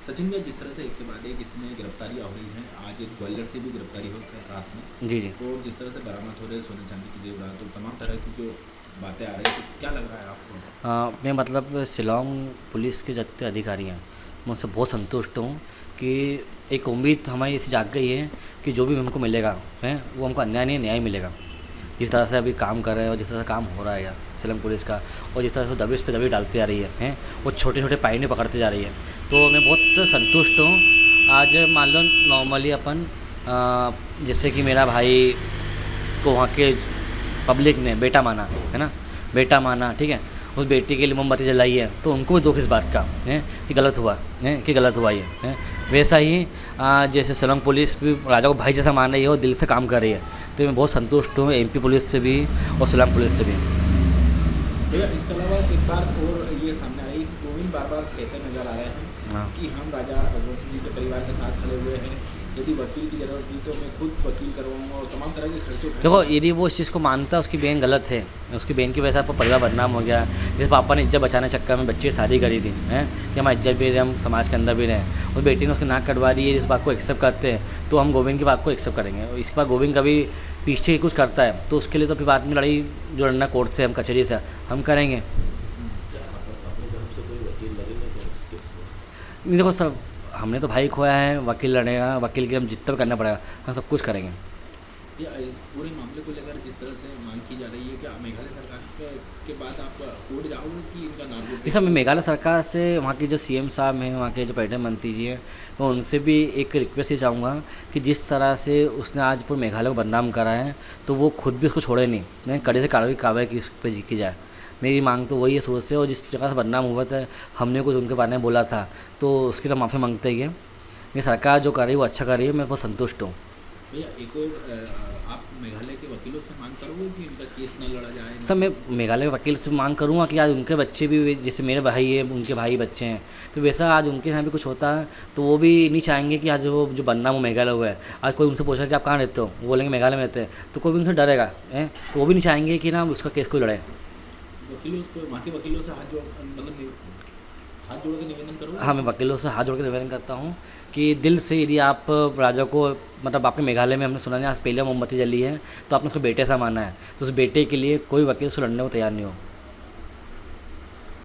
सचिन भाई, जिस तरह से एक के बाद एक इसमें गिरफ्तारियाँ हो रही हैं, आज एक ग्वालियर से भी गिरफ्तारी हो कल रात में, जी, जी। तो जिस तरह से बरामद हो रहे सोने चांदी की जेवरात, तो तमाम तरह की जो बातें आ रही हैं, तो क्या लग रहा है आपको? मैं मतलब शिलांग पुलिस के जितने अधिकारी हैं, मैं उससे बहुत संतुष्ट हूँ कि एक उम्मीद हमारी ऐसी जाग गई है कि जो भी हमको मिलेगा, हैं, वो हमको अन्याय नहीं, न्याय मिलेगा। जिस तरह से अभी काम कर रहे हैं और जिस तरह से काम हो रहा है यहाँ शिलांग पुलिस का, और जिस तरह से दबिश पे दबिश डालती आ रही है, वो छोटे-छोटे पायंडे पकड़ती जा रही है। तो मैं बहुत संतुष्ट हूँ। आज मान लो नॉर्मली अपन जैसे कि मेरा भाई को वहाँ के पब्लिक ने बेटा माना, है ना? बेटा माना, ठीक है? उस बेटी के लिए मोमबत्ती जलाई है, तो उनको भी दुःख इस बात का है कि गलत हुआ है, कि गलत हुआ ये है। वैसा ही जैसे शिलांग पुलिस भी राजा को भाई जैसा मान रही है और दिल से काम कर रही है, तो मैं बहुत संतुष्ट हूँ एमपी पुलिस से भी और शिलांग पुलिस से भी। भैया, इसके अलावा एक बार और ये सामने आ रही है कि गोविंद बार-बार कहते नज़र आ रहे हैं हाँ। कि हम राजा रघुवंश सिंह जी के परिवार के साथ खड़े हुए हैं, यदि वकील की ज़रूरत हुई तो मैं खुद वकील करवाऊँगा और तमाम तरह के खर्चे देखो, उठाएँगे। यदि वो इस चीज़ को मानता है, उसकी बहन गलत है, उसकी बहन की वजह से आपका परिवार बदनाम हो गया। जैसे पापा ने इज्जत बचाने के चक्कर में बच्चे की शादी करी थी, हैं, कि हमारी इज्जत भी रहे, हम समाज के अंदर भी रहें, और बेटी ने उसकी नाक कटवा दी है। इस बात को एक्सेप्ट करते हैं तो हम गोविंद की बात को एक्सेप्ट करेंगे, और इसके बाद गोविंद कभी पीछे कुछ करता है तो उसके लिए तो फिर बाद में लड़ाई जो लड़ना कोर्ट से, हम कचहरी से हम करेंगे। नहीं, देखो सर, हमने तो भाई खोया है, वकील लड़ेगा, वकील के लिए हम जितना भी करना पड़ेगा, हम सब कुछ करेंगे। या इस पूरे मामले को लेकर जिस तरह से मांग की जा रही है, क्या मेघालय सरकार के बाद आप कोर्ट जाओगे कि इनका नाम इस समय मेघालय सरकार से, वहाँ के जो सीएम साहब हैं, वहाँ के जो पर्यटन मंत्री जी हैं, मैं उनसे भी एक रिक्वेस्ट ये चाहूँगा कि जिस तरह से उसने आज पूरे मेघालय को बदनाम करा है, तो वो खुद भी उसको छोड़े नहीं, कड़े से कार्रवाई की उस पे की जाए। मेरी मांग तो वही है शुरू से, और जिस जगह से बदनाम हुआ था, हमने कुछ उनके बारे में बोला था, तो उसकी तो माफ़ी मांगते ही है। ये सरकार जो कर रही है वो अच्छा कर रही है, मैं बहुत संतुष्ट हूँ। भैया, एक और आप मेघालय के वकीलों से मांग करोगे कि इनका केस न लड़ा जाए? सर, मैं मेघालय के वकील से मांग करूँगा कि आज उनके बच्चे भी, जैसे मेरे भाई है, उनके भाई बच्चे हैं, तो वैसा आज उनके यहाँ भी कुछ होता है तो वो भी नहीं चाहेंगे कि आज वो जो बदनाम वो मेघालय हुआ है। आज कोई उनसे पूछा कि आप कहाँ रहते हो, वो बोलेंगे मेघालय में रहते हैं, तो कोई भी उनसे डरेगा, हैं, तो वो भी नहीं चाहेंगे कि ना उसका केस कोई लड़े। वकीलों को, वहाँ के वकीलों से हाथ जोड़, मतलब हाथ जोड़ के निवेदन करोगे? हाँ, मैं वकीलों से हाथ जोड़ के निवेदन करता हूँ कि दिल से, यदि आप राजा को, मतलब आपके मेघालय में हमने सुना नहीं आज पहले मोमबत्ती जली है, तो आपने उसको बेटे सा माना है, तो उस बेटे के लिए कोई वकील से लड़ने को तैयार नहीं हो।